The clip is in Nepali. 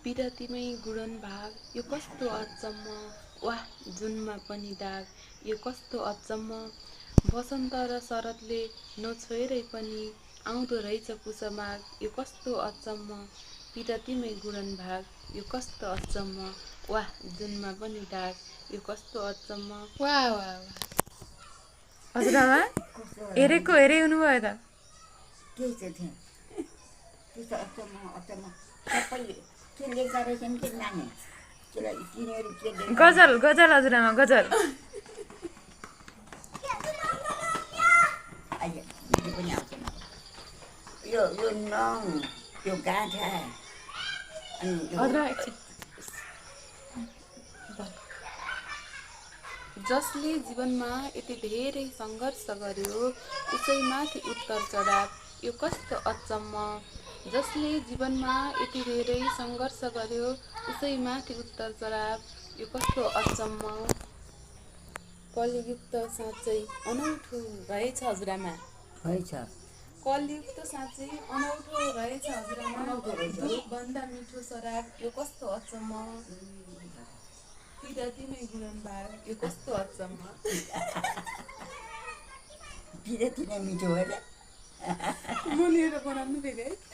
विरतिमै गुणन भाग यो कस्तो अचम्म वाह जुनमा पनि दाग यो कस्तो अचम्म वसन्त र शरदले नछोएरै पनि आउँदो रहेछ पुषमाघ यो कस्तो अचम्म विरतिमै गुणन भाग यो कस्तो अचम्म वाह जुनमा पनि दाग यो कस्तो अचम्म वाह वाह वाह हजुरआमा हेरेको हेरे हुनुभयो त केही चाहिँ थिएन त्यस्तो अचम्म अचम्म सबै के लेख्दा रहेछन् के नानी त्यसलाई तिनीहरू के लेख्दा गजल गजल हजुरआमा गजल अहिले बुझ्नु पनि आउँदैन यो यो नङ यो गाँठा अनि यो हजुरआमा एकछिन जसले जीवनमा यति धेरै सङ्घर्ष गर्यो उसैमाथि उत्तर चढाव यो कस्तो अचम्म जसले जीवनमा यति धेरै सङ्घर्ष गर्यो उसैमाथि उत्तर चढाव यो कस्तो अचम्म कलियुग त साँच्चै अनौठो रहेछ हजुरआमा रहेछ कलियुग त साँच्चै अनौठो रहेछ हजुरआमा दुधभन्दा मिठो शराब यो कस्तो अचम्म विरतिमै गुणन भाग यो कस्तो अचम्म विरति नै मिठो हो र बोलेर बनाउनु फेरि है